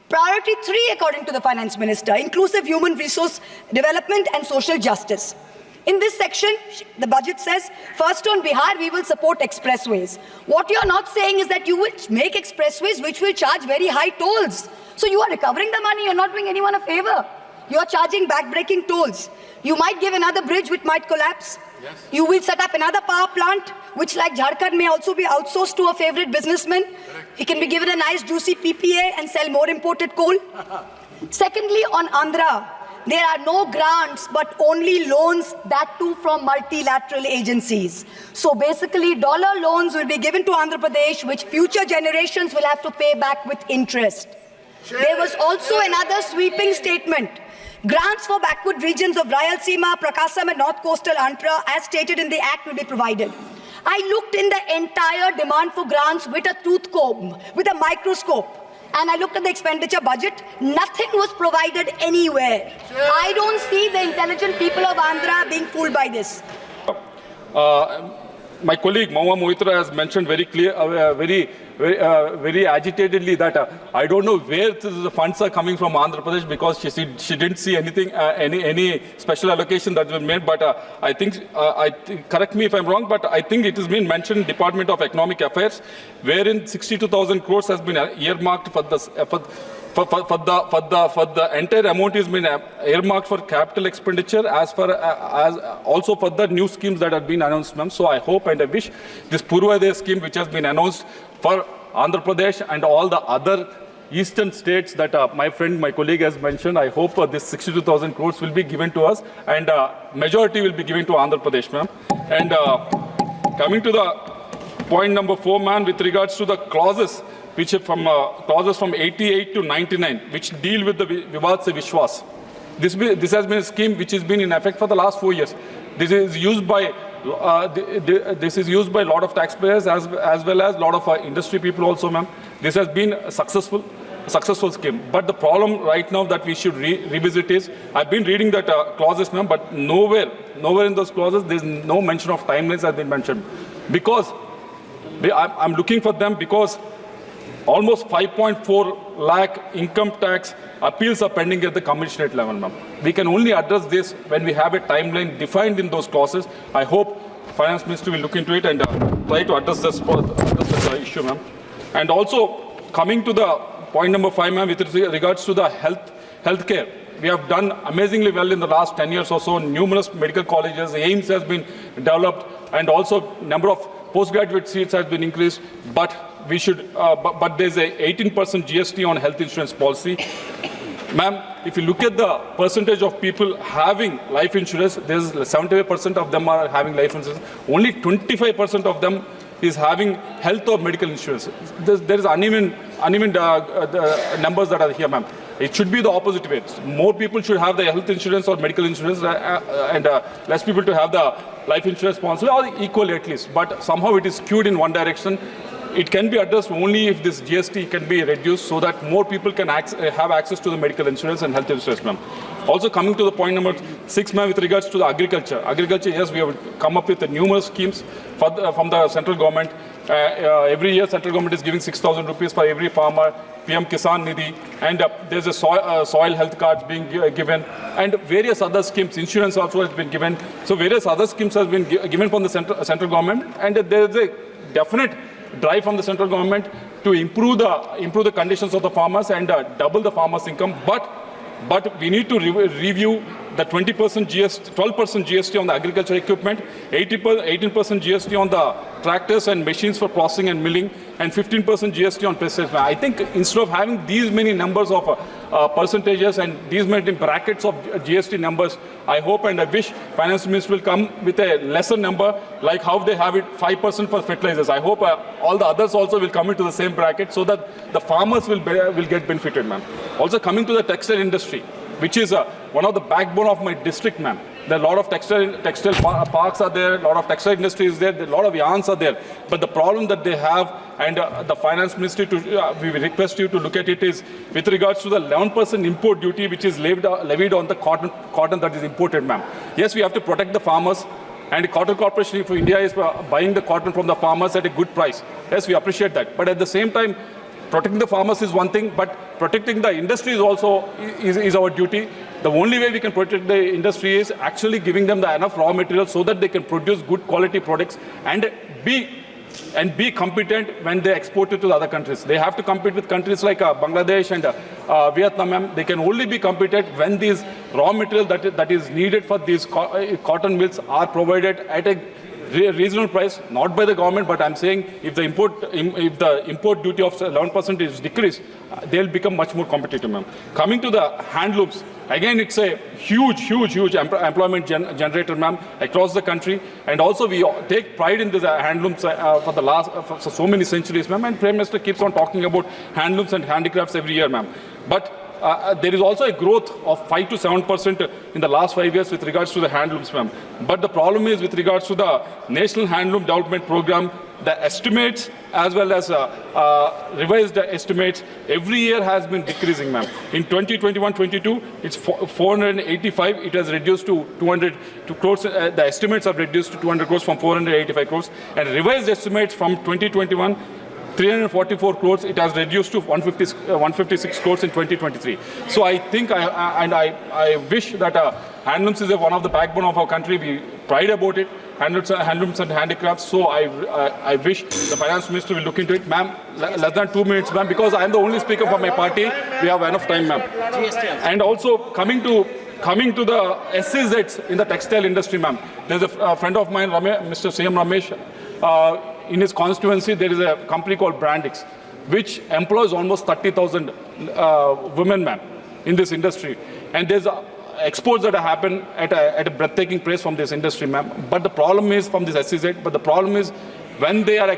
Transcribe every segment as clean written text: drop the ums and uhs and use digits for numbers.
Priority 3, according to the Finance Minister, inclusive human resource development and social justice. In this section, the budget says, first on Bihar, we will support expressways. What you're not saying is that you will make expressways which will charge very high tolls. So you are recovering the money, you're not doing anyone a favor. You're charging back-breaking tolls. You might give another bridge which might collapse. Yes. You will set up another power plant, which like Jharkhand may also be outsourced to a favorite businessman. Correct. He can be given a nice juicy PPA and sell more imported coal. Secondly, on Andhra, there are no grants, but only loans, that too from multilateral agencies. So basically, dollar loans will be given to Andhra Pradesh, which future generations will have to pay back with interest. There was also another sweeping statement. Grants for backward regions of Rayalaseema, Prakasam and North Coastal Andhra, as stated in the Act, will be provided. I looked in the entire demand for grants with a tooth comb, with a microscope. And I looked at the expenditure budget, nothing was provided anywhere. I don't see the intelligent people of Andhra being fooled by this. My colleague Mahua Moitra has mentioned very clear, very agitatedly that I don't know where the funds are coming from Andhra Pradesh, because she didn't see anything, any special allocation that was made. But I think, correct me if I'm wrong, but I think it has been mentioned in Department of Economic Affairs, wherein 62,000 crores has been earmarked for this. For the entire amount has been earmarked for capital expenditure, as also for the new schemes that have been announced, ma'am. So I hope and I wish this Purvodaya scheme, which has been announced for Andhra Pradesh and all the other eastern states that my colleague has mentioned, I hope this 62,000 crores will be given to us, and majority will be given to Andhra Pradesh, ma'am. And coming to the point number 4, ma'am, with regards to the clauses, which are from clauses from 88 to 99, which deal with the Vivad Se Vishwas. This has been a scheme which has been in effect for the last 4 years. This is used by a lot of taxpayers as well as a lot of industry people also, ma'am. This has been a successful scheme. But the problem right now that we should revisit is, I've been reading that clauses, ma'am, but nowhere in those clauses there's no mention of timelines has been mentioned. Because I'm looking for them, because almost 5.4 lakh income tax appeals are pending at the commissionerate level, ma'am. We can only address this when we have a timeline defined in those clauses. I hope Finance Ministry will look into it and try to address this issue, ma'am. And also, coming to the point number 5, ma'am, with regards to the healthcare. We have done amazingly well in the last 10 years or so. Numerous medical colleges, AIIMS has been developed, and also number of postgraduate seats has been increased. But we should, but there's a 18% GST on health insurance policy. Ma'am, if you look at the percentage of people having life insurance, there's 75% of them are having life insurance. Only 25% of them is having health or medical insurance. There is uneven numbers that are here, ma'am. It should be the opposite way. More people should have the health insurance or medical insurance, and less people to have the life insurance policy, or equally at least. But somehow it is skewed in one direction. It can be addressed only if this GST can be reduced, so that more people can have access to the medical insurance and health insurance, ma'am. Also, coming to the point number 6, ma'am, with regards to the agriculture. Agriculture, yes, we have come up with numerous schemes from the central government. Every year, central government is giving 6,000 rupees for every farmer, PM Kisan Nidhi, and there's a soil health cards being given, and various other schemes. Insurance also has been given. So various other schemes have been given from the central government, and there's a definite drive from the central government to improve the conditions of the farmers and double the farmers' income. But we need to review the 20% GST, 12% GST on the agricultural equipment, 18% GST on the tractors and machines for processing and milling, and 15% GST on pesticides. I think instead of having these many numbers of percentages and these many brackets of GST numbers, I hope and I wish Finance Minister will come with a lesser number, like how they have it 5% for fertilizers. I hope all the others also will come into the same bracket, so that the farmers will get benefited, ma'am. Also, coming to the textile industry, which is one of the backbone of my district, ma'am. There are a lot of textile parks are there, a lot of textile industry is there, a lot of yarns are there. But the problem that they have, and the Finance Ministry, we request you to look at it, is with regards to the 11% import duty which is levied on the cotton that is imported, ma'am. Yes, we have to protect the farmers, and Cotton Corporation for India is buying the cotton from the farmers at a good price. Yes, we appreciate that. But at the same time, protecting the farmers is one thing, but protecting the industry is also is our duty. The only way we can protect the industry is actually giving them the enough raw material so that they can produce good quality products and be competent when they export it to the other countries. They have to compete with countries like Bangladesh and Vietnam. They can only be competent when these raw material that is needed for these cotton mills are provided at a reasonable price, not by the government, but I'm saying if the import duty of 11% is decreased, they'll become much more competitive, ma'am. Coming to the handlooms, again, it's a huge employment generator, ma'am, across the country. And also we take pride in this handlooms for so many centuries, ma'am. And Prime Minister keeps on talking about handlooms and handicrafts every year, ma'am. But there is also a growth of 5 to 7% in the last 5 years with regards to the handlooms, ma'am. But the problem is with regards to the National Handloom Development Program, the estimates as well as revised estimates every year has been decreasing, ma'am. In 2021-22, it's 485. It has reduced to 200 crores. The estimates have reduced to 200 crores from 485 crores. And revised estimates from 2021, 344 crores, it has reduced to 156 crores in 2023. So I think I wish that handlooms is one of the backbone of our country. We pride about it, handlooms and handicrafts. So I wish the finance minister will look into it. Ma'am, less than 2 minutes, ma'am, because I am the only speaker for my party. We have enough time, ma'am. And also coming to the SEZs in the textile industry, ma'am. There's a friend of mine, Mr. CM Ramesh, in his constituency, there is a company called Brandix, which employs almost 30,000 women, ma'am, in this industry. And there's exports that happen at a breathtaking pace from this industry, ma'am. But the problem is from this SEZ, but the problem is when they are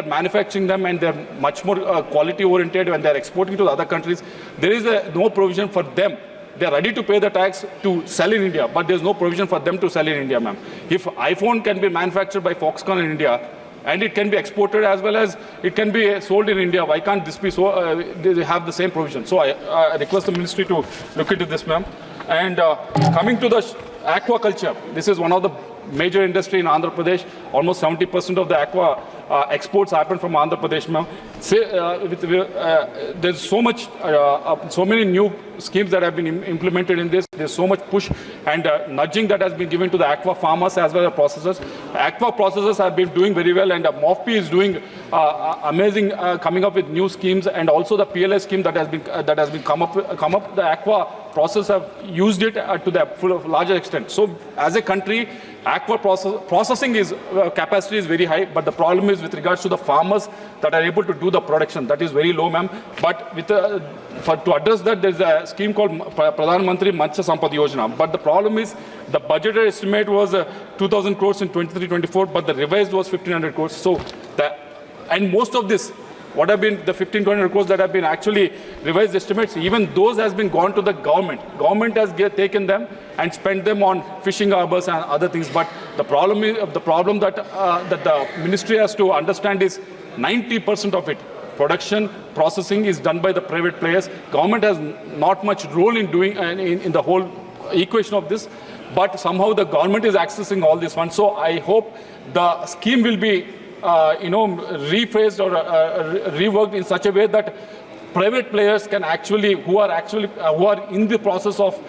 manufacturing them and they're much more quality oriented, when they're exporting to the other countries, there is no provision for them. They're ready to pay the tax to sell in India, but there's no provision for them to sell in India, ma'am. If iPhone can be manufactured by Foxconn in India, and it can be exported as well as it can be sold in India, why can't this be so? They have the same provision. So I request the ministry to look into this, ma'am. And coming to the aquaculture, this is one of the major industry in Andhra Pradesh. Almost 70% of the aqua exports happen from Andhra Pradesh, ma'am. There's so many new schemes that have been implemented in this. There's so much push and nudging that has been given to the aqua farmers as well as processors. Aqua processors have been doing very well, and MOFP is doing amazing, coming up with new schemes, and also the PLS scheme that has been come up. The aqua processors have used it to the larger extent. So, as a country, aqua processing capacity is very high, but the problem is with regards to the farmers that are able to do the production. That is very low, ma'am. But to address that, there's a scheme called Pradhan Mantri Matsya Sampad Yojana. But the problem is the budgeted estimate was 2,000 crores in 23-24, but the revised was 1,500 crores. So, and most of this, what have been the 1,500 crores that have been actually revised estimates, even those has been gone to the government. Government has taken them and spent them on fishing harbors and other things. But the problem that the ministry has to understand is 90% of it, production, processing, is done by the private players. Government has not much role in doing in the whole equation of this. But somehow the government is accessing all these funds. So I hope the scheme will be rephrased or reworked in such a way that private players can actually, who are in the process of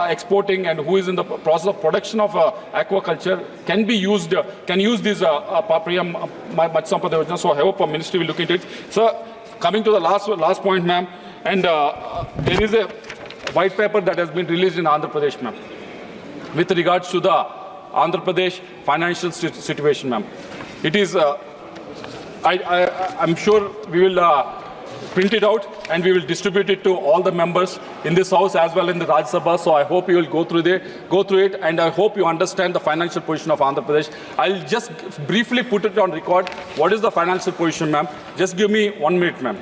exporting and who is in the process of production of aquaculture, can use this Papriyam Matsya Sampad Yojana. So I hope our ministry will look into it. So coming to the last point, ma'am, and there is a white paper that has been released in Andhra Pradesh, ma'am, with regards to the Andhra Pradesh financial situation, ma'am. It is, I'm sure we will print it out and we will distribute it to all the members in this house as well in the Rajya Sabha. So I hope you will go through it, and I hope you understand the financial position of Andhra Pradesh. I'll just briefly put it on record. What is the financial position, ma'am? Just give me 1 minute, ma'am.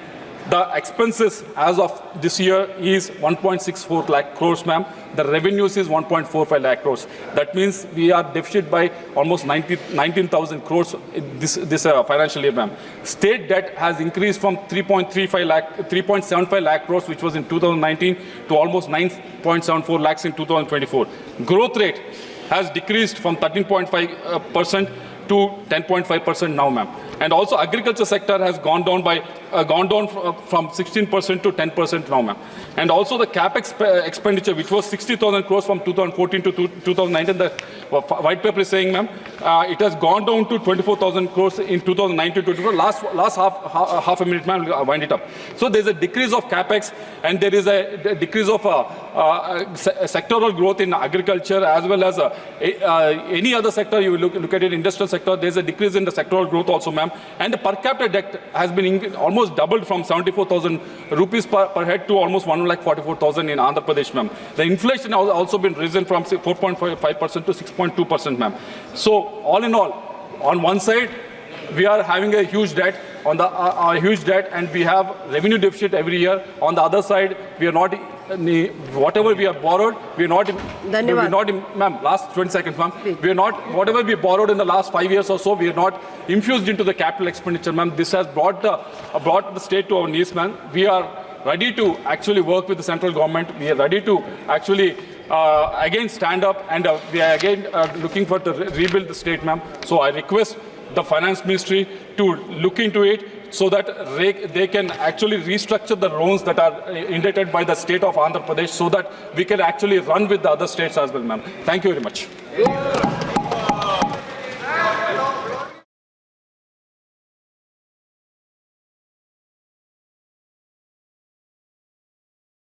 The expenses as of this year is 1.64 lakh crores, ma'am. The revenues is 1.45 lakh crores. That means we are deficit by almost 19,000 crores this financial year, ma'am. State debt has increased from 3.75 lakh crores, which was in 2019, to almost 9.74 lakhs in 2024. Growth rate has decreased from 13.5% to 10.5% now, ma'am. And also agriculture sector has gone down from 16% to 10% now, ma'am. And also the capex expenditure, which was 60,000 crores from 2014 to 2019, the white paper is saying, ma'am, it has gone down to 24,000 crores in 2019-24. Last half a minute, ma'am, I'll wind it up. So there's a decrease of capex, and there is a decrease of sectoral growth in agriculture as well as any other sector. You look at it, industrial sector, there's a decrease in the sectoral growth also, ma'am. And the per capita debt has been almost doubled from 74,000 rupees per head to almost 1,44,000 in Andhra Pradesh, ma'am. The inflation has also been risen from 4.5% to 6.2%, ma'am. So all in all, on one side, we are having a huge debt, and we have revenue deficit every year. On the other side, we are not, whatever we have borrowed, we are not, ma'am, last 20 seconds, ma'am. We are not, whatever we borrowed in the last 5 years or so, we are not infused into the capital expenditure, ma'am. This has brought the state to our knees, ma'am. We are ready to actually work with the central government. We are ready to actually again stand up, and we are again looking for to rebuild the state, ma'am. So I request the finance ministry to look into it so that they can actually restructure the loans that are indebted by the state of Andhra Pradesh, so that we can actually run with the other states as well, ma'am. Thank you very much.